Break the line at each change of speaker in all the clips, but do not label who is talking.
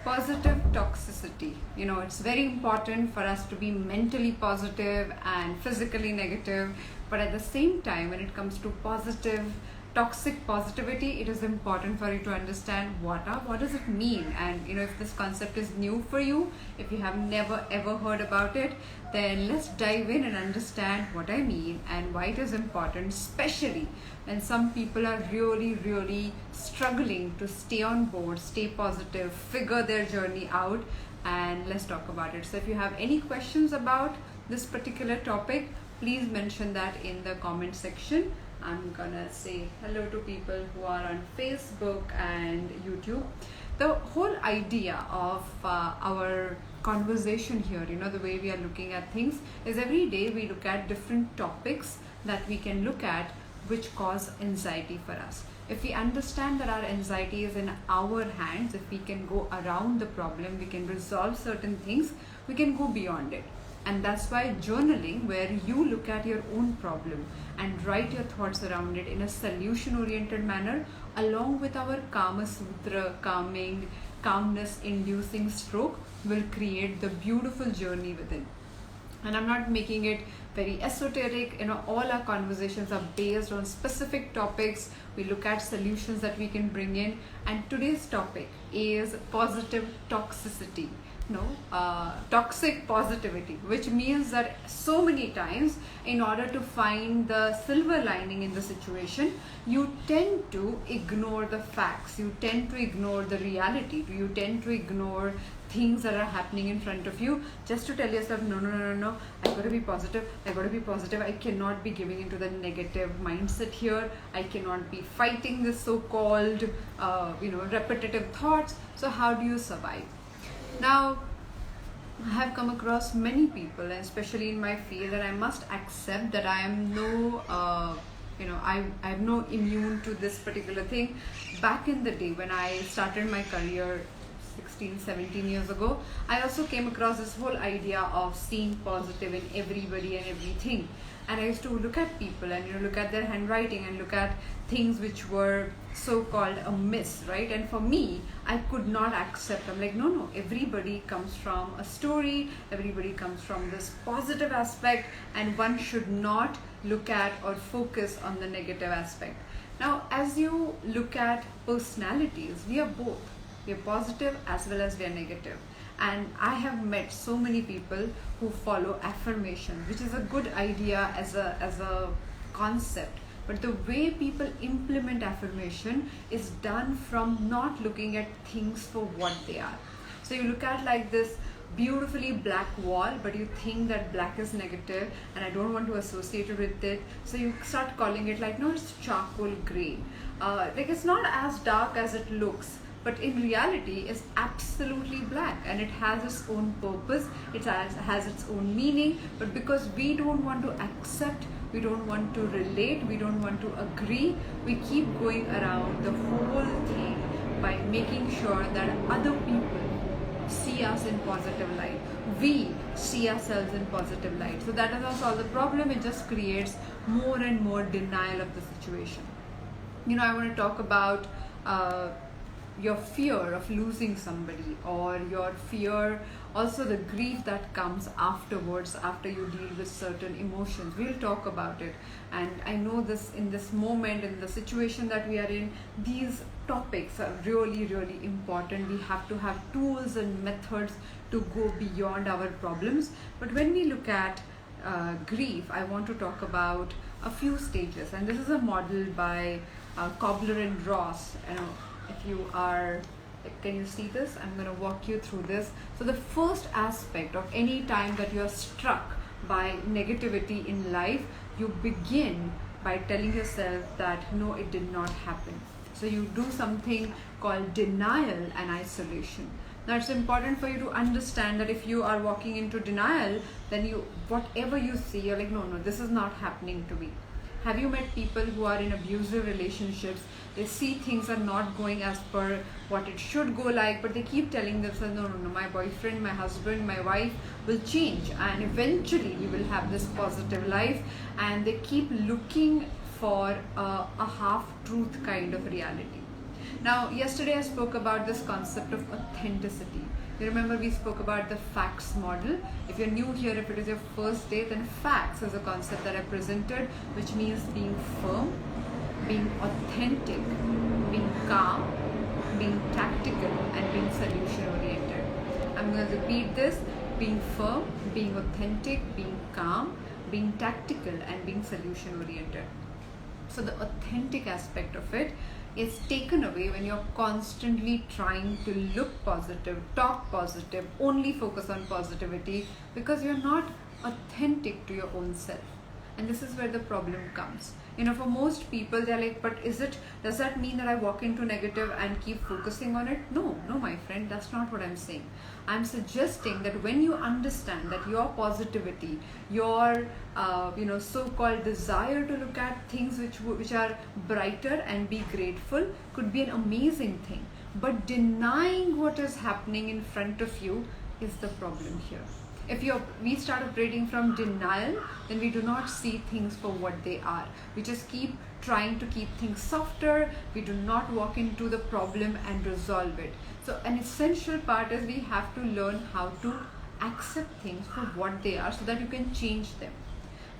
Positive toxicity. It's very important for us to be mentally positive and physically negative, but at the same time, when it comes to toxic positivity, it is important for you to understand what does it mean. And if this concept is new for you, if you have never ever heard about it, then let's dive in and understand what I mean and why it is important, especially when some people are really struggling to stay on board, stay positive, figure their journey out. And let's talk about it. So if you have any questions about this particular topic, please mention that in the comment section. I'm gonna say hello to people who are on Facebook and YouTube. The whole idea of our conversation here, the way we are looking at things, is every day we look at different topics that we can look at which cause anxiety for us. If we understand that our anxiety is in our hands, if we can go around the problem, we can resolve certain things, we can go beyond it. And that's why journaling, where you look at your own problem and write your thoughts around it in a solution-oriented manner, along with our Calmsutra, calmness inducing stroke, will create the beautiful journey within. And I'm not making it very esoteric. All our conversations are based on specific topics. We look at solutions that we can bring in. And today's topic is positive toxicity. Toxic positivity, which means that so many times, in order to find the silver lining in the situation, you tend to ignore the facts, you tend to ignore the reality, you tend to ignore things that are happening in front of you, just to tell yourself, no, I gotta be positive, I cannot be giving into the negative mindset here, I cannot be fighting this so-called repetitive thoughts. So how do you survive? Now, I have come across many people, especially in my field, and I must accept that I am I'm no immune to this particular thing. Back in the day when I started my career 16-17 years ago, I also came across this whole idea of seeing positive in everybody and everything. And I used to look at people and look at their handwriting and look at things which were so-called amiss, right? And for me, I could not accept. I'm like, no, everybody comes from a story, everybody comes from this positive aspect, and one should not look at or focus on the negative aspect. Now, as you look at personalities, we are both. We are positive as well as we are negative. And I have met so many people who follow affirmation, which is a good idea as a concept. But the way people implement affirmation is done from not looking at things for what they are. So you look at like this beautifully black wall, but you think that black is negative and I don't want to associate it with it. So you start calling it like, no, it's charcoal gray. Like it's not as dark as it looks. But in reality, it's absolutely black, and it has its own purpose, it has its own meaning. But because we don't want to accept, we don't want to relate, we don't want to agree, we keep going around the whole thing by making sure that other people see us in positive light. We see ourselves in positive light. So that doesn't solve the problem, it just creates more and more denial of the situation. I want to talk about your fear of losing somebody, or your fear, also the grief that comes afterwards after you deal with certain emotions. We'll talk about it. And I know this, in this moment, in the situation that we are in, these topics are really important. We have to have tools and methods to go beyond our problems. But when we look at grief, I want to talk about a few stages, and this is a model by Cobbler and Ross. If you are, can you see this? I'm going to walk you through this. So the first aspect of any time that you're struck by negativity in life, you begin by telling yourself that no, it did not happen. So you do something called denial and isolation. Now it's important for you to understand that if you are walking into denial, then whatever you see, you're like, no, this is not happening to me. Have you met people who are in abusive relationships? They see things are not going as per what it should go like, but they keep telling themselves, no, my boyfriend, my husband, my wife will change, and eventually we will have this positive life. And they keep looking for a half-truth kind of reality. Now, yesterday I spoke about this concept of authenticity. You remember we spoke about the facts model. If you're new here, if it is your first day, then facts is a concept that I presented, which means being firm, being authentic, being calm, being tactical, and being solution oriented. I'm going to repeat this: being firm, being authentic, being calm, being tactical, and being solution oriented. So the authentic aspect of it is taken away when you're constantly trying to look positive, talk positive, only focus on positivity, because you're not authentic to your own self. And this is where the problem comes. For most people, they're like, but does that mean that I walk into negative and keep focusing on it? No, my friend, that's not what I'm saying. I'm suggesting that when you understand that your positivity, your so-called desire to look at things which are brighter and be grateful could be an amazing thing. But denying what is happening in front of you is the problem here. If we start operating from denial, then we do not see things for what they are. We just keep trying to keep things softer. We do not walk into the problem and resolve it. So an essential part is we have to learn how to accept things for what they are so that you can change them.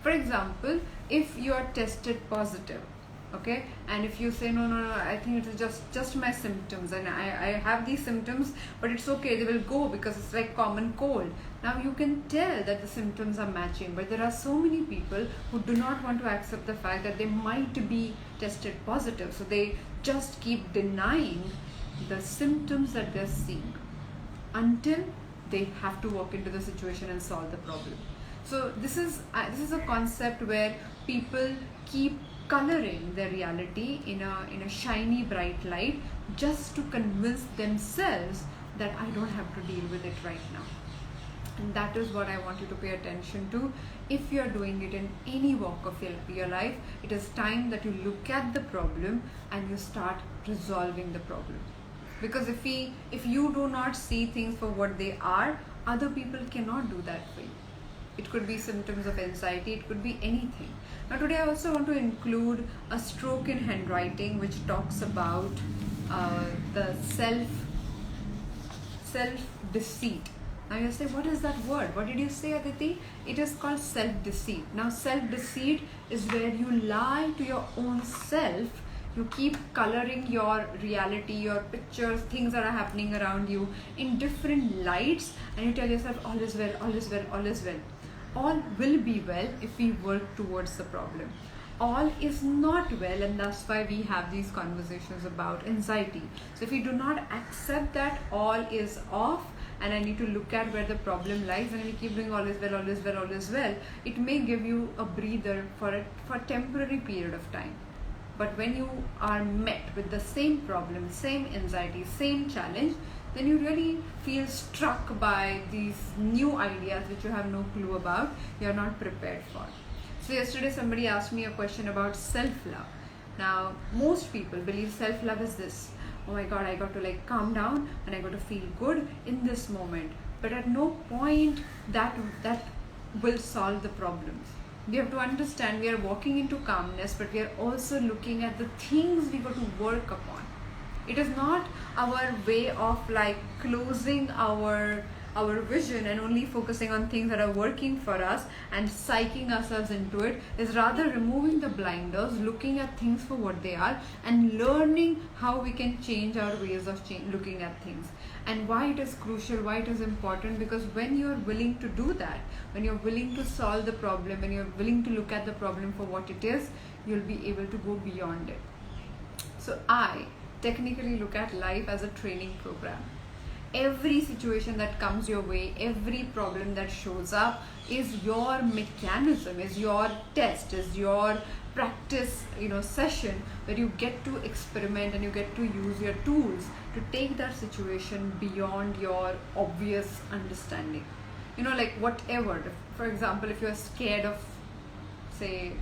For example, if you are tested positive, okay, and if you say no, I think it is just my symptoms, and I have these symptoms, but it's okay, they will go because it's like common cold. Now you can tell that the symptoms are matching, but there are so many people who do not want to accept the fact that they might be tested positive, so they just keep denying the symptoms that they're seeing until they have to walk into the situation and solve the problem. So this is a concept where people keep coloring their reality in a shiny bright light just to convince themselves that I don't have to deal with it right now. And that is what I want you to pay attention to. If you are doing it in any walk of your life, it is time that you look at the problem and you start resolving the problem. Because if you do not see things for what they are, other people cannot do that for you. It could be symptoms of anxiety, it could be anything. Now today I also want to include a stroke in handwriting which talks about the self-deceit. Now you say, what is that word? What did you say, Aditi? It is called self-deceit. Now self-deceit is where you lie to your own self. You keep coloring your reality, your pictures, things that are happening around you in different lights, and you tell yourself, all is well, all is well, all is well. All will be well if we work towards the problem. All is not well, and that's why we have these conversations about anxiety. So if we do not accept that all is off and I need to look at where the problem lies, and we keep doing all is well, all is well, all is well, it may give you a breather for a temporary period of time. But when you are met with the same problem, same anxiety, same challenge, then you really feel struck by these new ideas which you have no clue about, you are not prepared for. So yesterday somebody asked me a question about self-love. Now most people believe self-love is this: oh my god, I got to calm down and I got to feel good in this moment. But at no point that will solve the problems. We have to understand we are walking into calmness, but we are also looking at the things we got to work upon. It is not our way of closing our vision and only focusing on things that are working for us and psyching ourselves into it. Is rather removing the blinders, looking at things for what they are, and learning how we can change our ways of looking at things. And why it is crucial, why it is important, because when you're willing to do that, when you're willing to solve the problem, when you're willing to look at the problem for what it is, you'll be able to go beyond it. So I technically look at life as a training program. Every situation that comes your way, every problem that shows up is your mechanism, is your test, is your practice session where you get to experiment and you get to use your tools to take that situation beyond your obvious understanding. Whatever, for example, if you're scared of, say,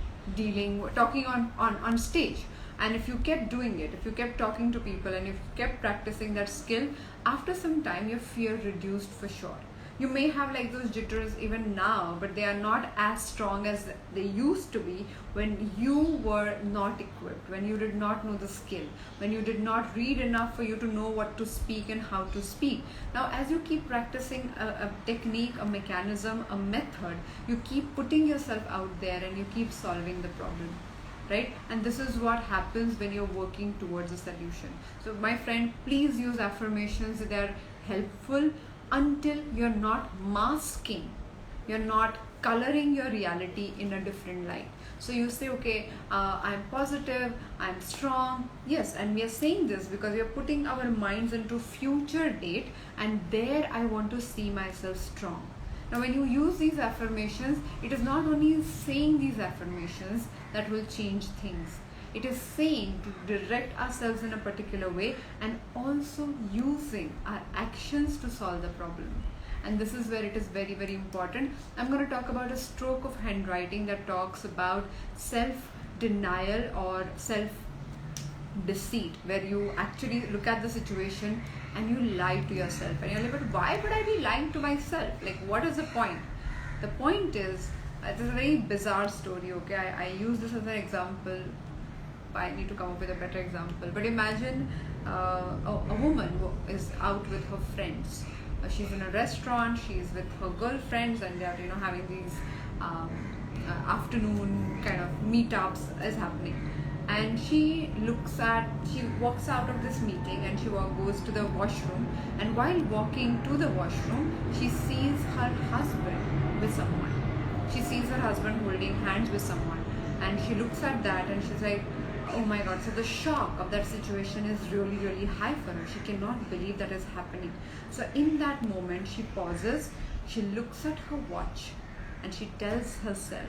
talking on stage, and if you kept doing it, if you kept talking to people and if you kept practicing that skill, after some time your fear reduced for sure. You may have like those jitters even now, but they are not as strong as they used to be when you were not equipped, when you did not know the skill, when you did not read enough for you to know what to speak and how to speak. Now, as you keep practicing a technique, a mechanism, a method, you keep putting yourself out there and you keep solving the problem. Right? And this is what happens when you're working towards a solution. So my friend, please use affirmations. They're helpful until you're not masking, you're not coloring your reality in a different light. So you say, okay, I'm positive, I'm strong. Yes, and we are saying this because we are putting our minds into future date, and there I want to see myself strong. Now, when you use these affirmations, it is not only saying these affirmations that will change things. It is saying to direct ourselves in a particular way and also using our actions to solve the problem. And this is where it is very, very important. I'm going to talk about a stroke of handwriting that talks about self-denial or self-deceit, where you actually look at the situation and you lie to yourself. And you're like, but why would I be lying to myself? Like, what is the point? The point is, it's a very bizarre story, okay? I use this as an example. I need to come up with a better example. But imagine a woman who is out with her friends. She's in a restaurant, she's with her girlfriends, and they're having these afternoon kind of meetups is happening. And she walks out of this meeting and she goes to the washroom. And while walking to the washroom, she sees her husband with someone. She sees her husband holding hands with someone. And she looks at that and she's like, oh my God. So the shock of that situation is really, really high for her. She cannot believe that is happening. So in that moment, she pauses, she looks at her watch, and she tells herself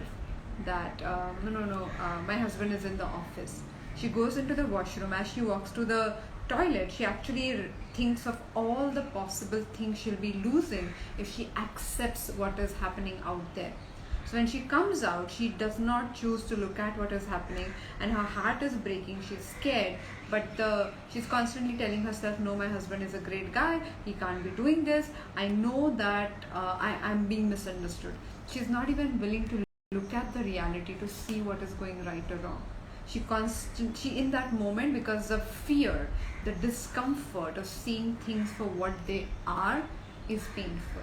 that no, my husband is in the office. She goes into the washroom. As she walks to the toilet, she actually thinks of all the possible things she'll be losing if she accepts what is happening out there. So when she comes out, she does not choose to look at what is happening, and her heart is breaking. She's scared, but she's constantly telling herself, no, my husband is a great guy, he can't be doing this. I know that I'm being misunderstood. She's not even willing to look at the reality to see what is going right or wrong. She in that moment, because of fear, the discomfort of seeing things for what they are is painful.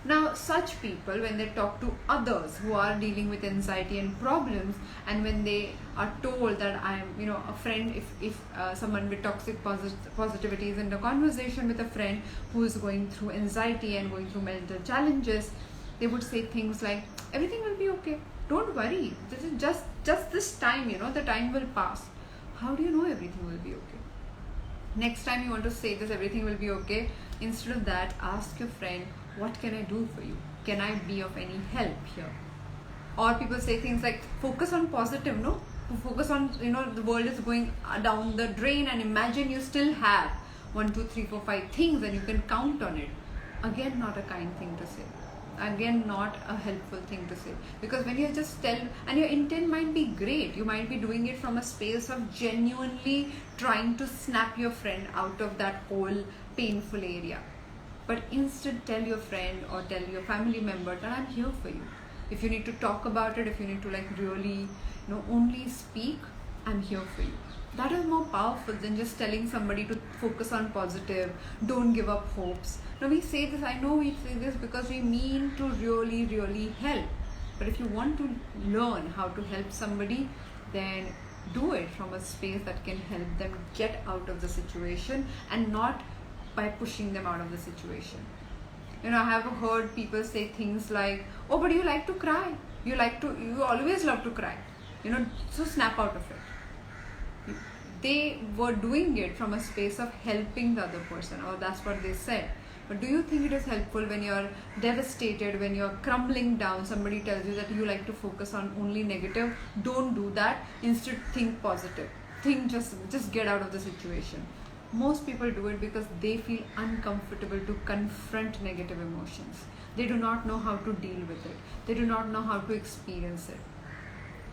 Now, such people, when they talk to others who are dealing with anxiety and problems, and when they are told that I'm, a friend, if someone with toxic positivity is in a conversation with a friend who is going through anxiety and going through mental challenges, they would say things like, everything will be okay. Don't worry. This is just this time, the time will pass. How do you know everything will be okay? Next time you want to say this, everything will be okay, instead of that, ask your friend, what can I do for you? Can I be of any help here? Or people say things like, focus on positive, no? Focus on, the world is going down the drain, and imagine you still have 1, 2, 3, 4, 5 things and you can count on it. Again, not a kind thing to say. Again, not a helpful thing to say. Because when you just tell, and your intent might be great, you might be doing it from a space of genuinely trying to snap your friend out of that whole painful area. But instead, tell your friend or tell your family member that I'm here for you. If you need to talk about it, if you need to really, only speak, I'm here for you. That is more powerful than just telling somebody to focus on positive, don't give up hopes. Now we say this, I know we say this because we mean to really, really help. But if you want to learn how to help somebody, then do it from a space that can help them get out of the situation, and not by pushing them out of the situation. I have heard people say things like, oh, but you like to cry. You always love to cry. So snap out of it. They were doing it from a space of helping the other person, or that's what they said. But do you think it is helpful when you're devastated, when you're crumbling down, somebody tells you that you like to focus on only negative? Don't do that. Instead, think positive. Think just get out of the situation. Most people do it because they feel uncomfortable to confront negative emotions. They do not know how to deal with it. They do not know how to experience it.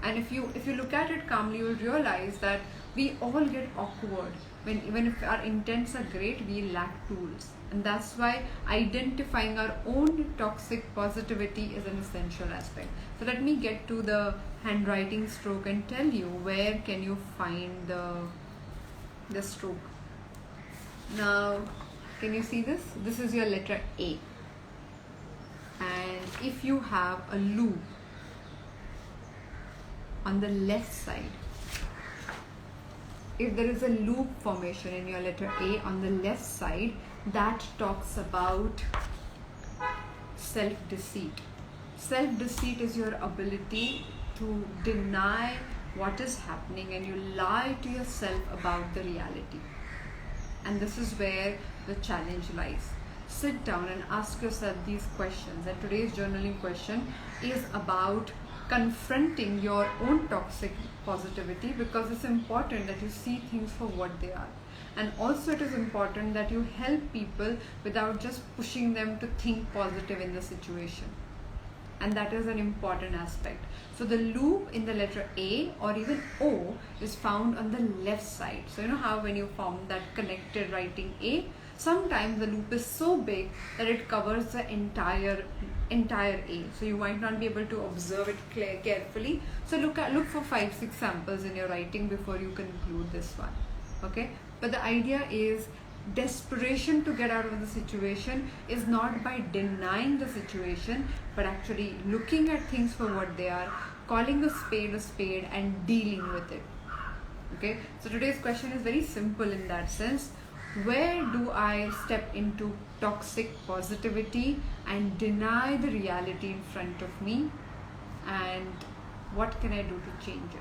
And if you look at it calmly, you'll realize that We all get awkward when, even if our intents are great, we lack tools. And that's why identifying our own toxic positivity is an essential aspect. So let me get to the handwriting stroke and tell you where can you find the stroke. Now, can you see this? This is your letter A. And if you have a loop on the left side, if there is a loop formation in your letter A on the left side, that talks about self-deceit. Self-deceit is your ability to deny what is happening and you lie to yourself about the reality. And this is where the challenge lies. Sit down and ask yourself these questions. And today's journaling question is about confronting your own toxic positivity, because it's important that you see things for what they are. And also it is important that you help people without just pushing them to think positive in the situation. And that is an important aspect. So the loop in the letter A or even O is found on the left side. So you know how when you form that connected writing A, sometimes the loop is so big that it covers the entire A. So you might not be able to observe it carefully. So look for 5-6 samples in your writing before you conclude this one. Okay? But the idea is desperation to get out of the situation is not by denying the situation, but actually looking at things for what they are, calling a spade and dealing with it. Okay? So today's question is very simple in that sense. Where do I step into toxic positivity and deny the reality in front of me? And what can I do to change it?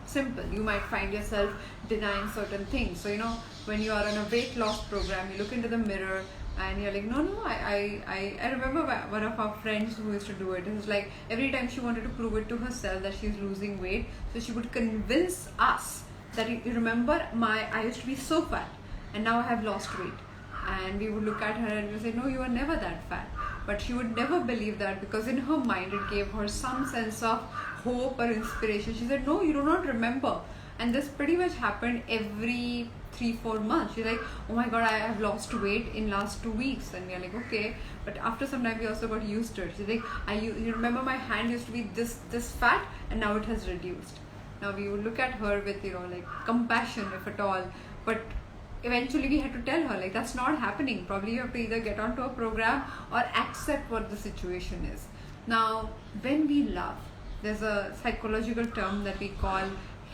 Simple. You might find yourself denying certain things. So, you know, when you are on a weight loss program, you look into the mirror and you're like, no, I remember one of our friends who used to do it. It was like every time she wanted to prove it to herself that she's losing weight, so she would convince us that you remember I used to be so fat and now I have lost weight. And we would look at her and we say, no, you are never that fat. But she would never believe that, because in her mind it gave her some sense of hope or inspiration. She said, no, you do not remember. And this pretty much happened every 3-4 months. She's like, oh my god, I have lost weight in last 2 weeks. And we're like, okay. But after some time we also got used to it. She's like, you remember my hand used to be this fat and now it has reduced. Now we would look at her with, you know, like compassion if at all. But eventually we had to tell her, like, that's not happening. Probably you have to either get onto a program or accept what the situation is. Now, when we love, there's a psychological term that we call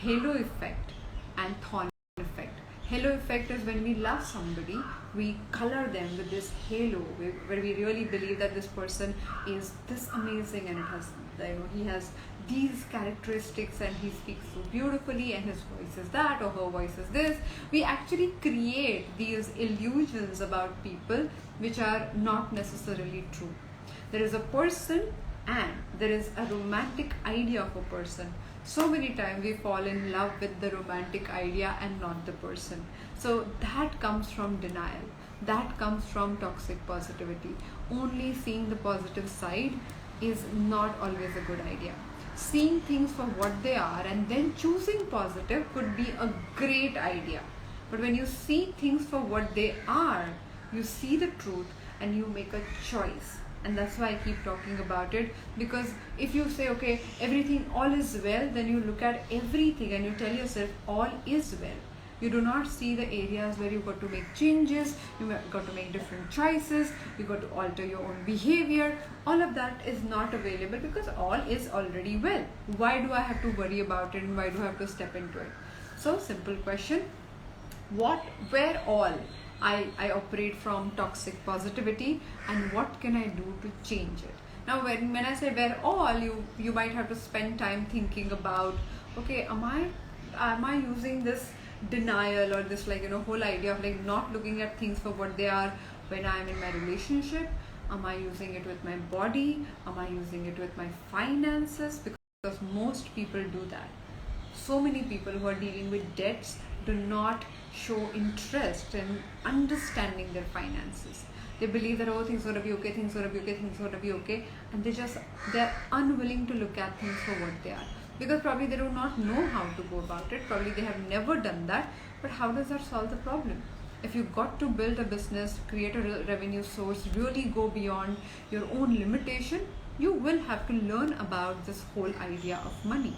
halo effect and thorn effect. Halo effect is when we love somebody, we color them with this halo, where we really believe that this person is this amazing and it has, you know, he has these characteristics and he speaks so beautifully and his voice is that or her voice is this. We actually create these illusions about people which are not necessarily true. There is a person and there is a romantic idea of a person. So many times we fall in love with the romantic idea and not the person. So that comes from denial. That comes from toxic positivity. Only seeing the positive side is not always a good idea. Seeing things for what they are and then choosing positive could be a great idea. But when you see things for what they are, you see the truth and you make a choice. And that's why I keep talking about it, because if you say, okay, everything, all is well, then you look at everything and you tell yourself all is well. You do not see the areas where you've got to make changes, you've got to make different choices, you've got to alter your own behavior. All of that is not available because all is already well. Why do I have to worry about it and why do I have to step into it? So, simple question, where all I operate from toxic positivity and what can I do to change it? Now when I say where all, you might have to spend time thinking about, okay, am I using this denial or this, like, you know, whole idea of like not looking at things for what they are when I'm in my relationship? Am I using it with my body? Am I using it with my finances? Because most people do that. So many people who are dealing with debts do not show interest in understanding their finances. They believe that, oh, things are going to be okay, things are going to be okay, things are going to be okay, and they're unwilling to look at things for what they are. because probably they do not know how to go about it. Probably they have never done that. But how does that solve the problem? If you got to build a business, create a revenue source, really go beyond your own limitation, you will have to learn about this whole idea of money.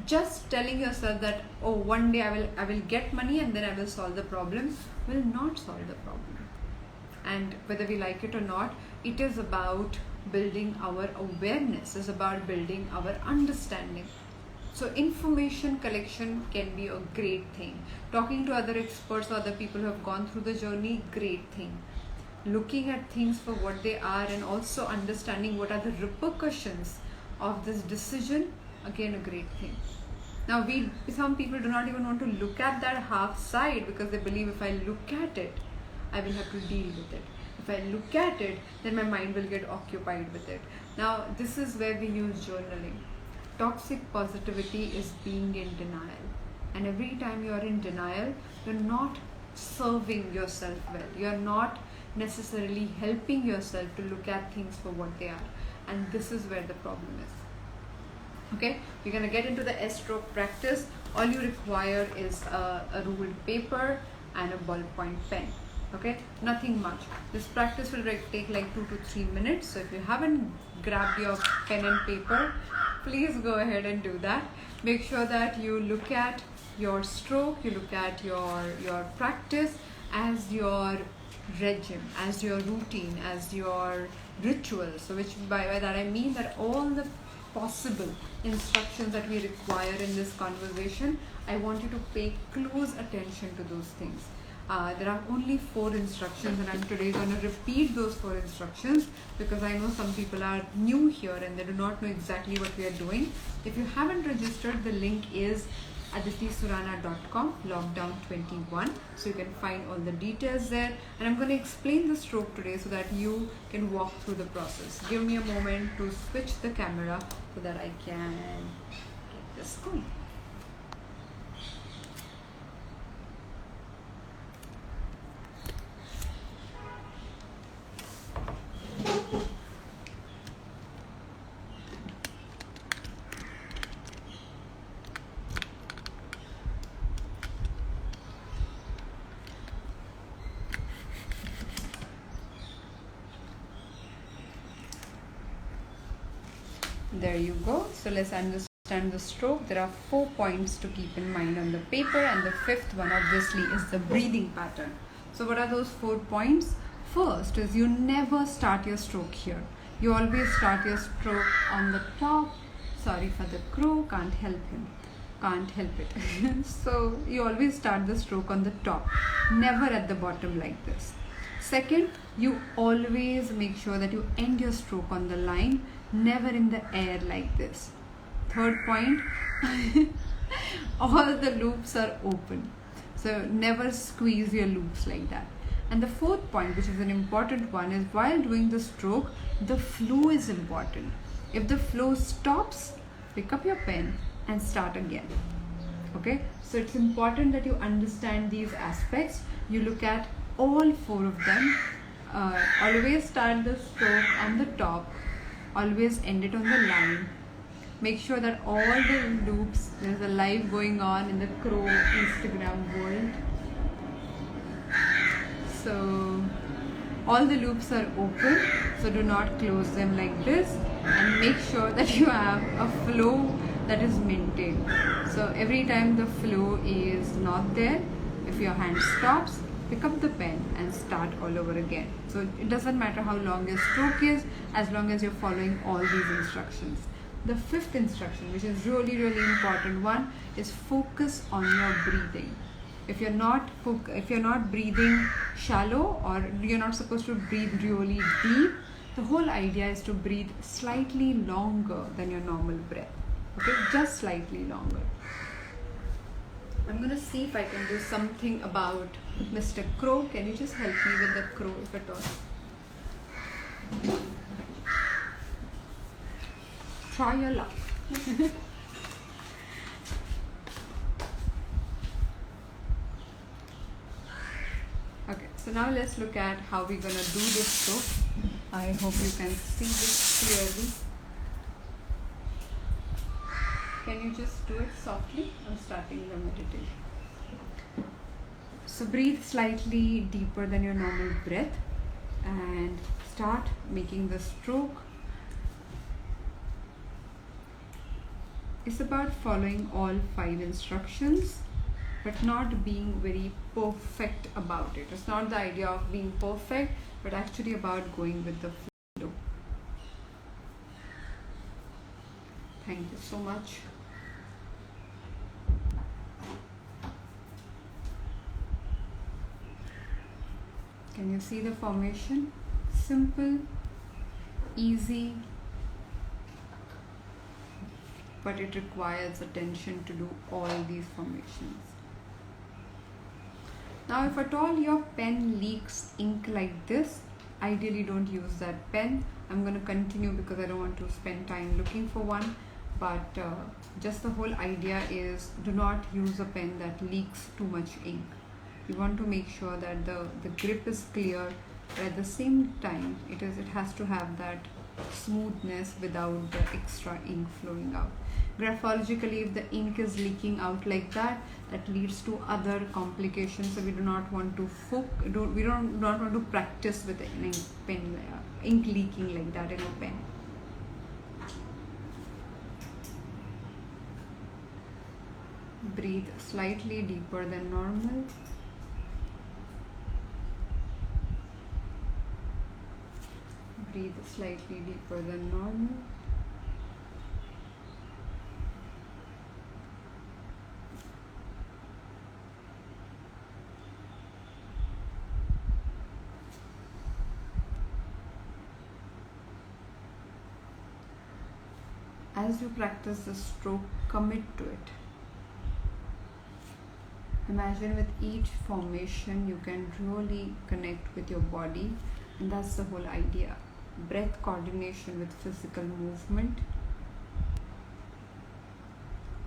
Just telling yourself that, oh, one day I will get money and then I will solve the problem, will not solve the problem. And whether we like it or not, it is about building our awareness, it's about building our understanding. So information collection can be a great thing. Talking to other experts or other people who have gone through the journey, great thing. Looking at things for what they are and also understanding what are the repercussions of this decision, again a great thing. Now some people do not even want to look at that half side because they believe if I look at it, I will have to deal with it. If I look at it, then my mind will get occupied with it. Now this is where we use journaling. Toxic positivity is being in denial, and every time you are in denial, you're not serving yourself well. You're not necessarily helping yourself to look at things for what they are, and this is where the problem is. Okay, we're gonna get into the S-stroke practice. All you require is a ruled paper and a ballpoint pen. Okay, nothing much. This practice will take like 2 to 3 minutes. So if you haven't grabbed your pen and paper, please go ahead and do that. Make sure that you look at your stroke, you look at your practice as your regime, as your routine, as your ritual. So which by that I mean that all the possible instructions that we require in this conversation, I want you to pay close attention to those things. There are only 4 instructions, and I'm today going to repeat those 4 instructions because I know some people are new here and they do not know exactly what we are doing. If you haven't registered, the link is aditisurana.com lockdown21, so you can find all the details there, and I'm going to explain the stroke today so that you can walk through the process. Give me a moment to switch the camera so that I can get this going. There you go. So let's understand the stroke. There are 4 points to keep in mind on the paper, and the 5th one obviously is the breathing pattern. So what are those 4 points? First is you never start your stroke here. You always start your stroke on the top. Sorry for the crow, can't help it. So you always start the stroke on the top, never at the bottom like this. Second, you always make sure that you end your stroke on the line, never in the air like this. Third point, all the loops are open, so never squeeze your loops like that. And the 4th point, which is an important one, is while doing the stroke, the flow is important. If the flow stops, pick up your pen and start again. Okay, so it's important that you understand these aspects. You look at all 4 of them. Always start the stroke on the top, always end it on the line. Make sure that all the loops, there's a live going on in the crow Instagram world. So all the loops are open, so do not close them like this, and make sure that you have a flow that is maintained. So every time the flow is not there, if your hand stops, pick up the pen and start all over again. So it doesn't matter how long your stroke is, as long as you're following all these instructions. The 5th instruction, which is really important one, is focus on your breathing. If you're not breathing shallow, or you're not supposed to breathe really deep, the whole idea is to breathe slightly longer than your normal breath. Okay, just slightly longer. I'm gonna see if I can do something about Mr. Crow. Can you just help me with the crow if at all? Try your luck. Okay, so now let's look at how we're gonna do this stroke. I hope you can see this clearly. Can you just do it softly? I'm starting the meditation. So breathe slightly deeper than your normal breath and start making the stroke. It's about following all 5 instructions, but not being very perfect about it. It's not the idea of being perfect, but actually about going with the flow. Thank you so much. Can you see the formation? Simple, easy, but it requires attention to do all these formations. Now, if at all your pen leaks ink like this, ideally don't use that pen. I'm going to continue because I don't want to spend time looking for one. But just the whole idea is, do not use a pen that leaks too much ink. You want to make sure that the grip is clear, but at the same time it has to have that smoothness without the extra ink flowing out. Graphologically, if the ink is leaking out like that, that leads to other complications. So we do not want to not want to practice with an ink leaking like that in a pen. Breathe slightly deeper than normal. Breathe slightly deeper than normal. As you practice the stroke, commit to it. Imagine with each formation you can really connect with your body, and that's the whole idea. Breath coordination with physical movement.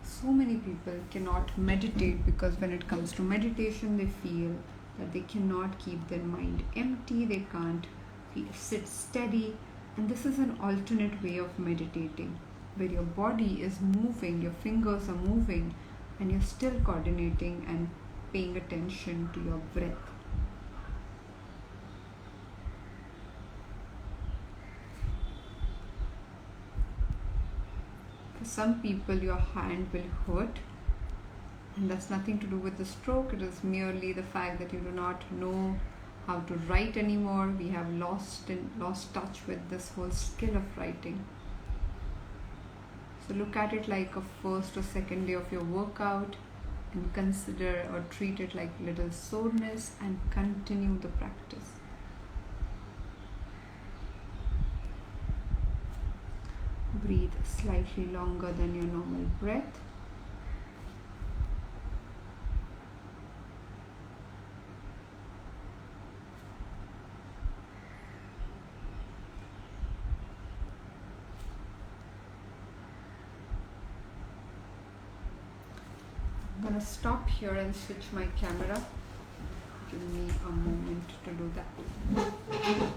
So many people cannot meditate because when it comes to meditation, they feel that they cannot keep their mind empty, they can't sit steady. And this is an alternate way of meditating, where your body is moving, your fingers are moving, and you're still coordinating and paying attention to your breath. For some people, your hand will hurt, and that's nothing to do with the stroke. It is merely the fact that you do not know how to write anymore. We have lost touch with this whole skill of writing. So look at it like a first or second day of your workout, and consider or treat it like little soreness and continue the practice. Breathe slightly longer than your normal breath. I'm going to stop here and switch my camera. Give me a moment to do that.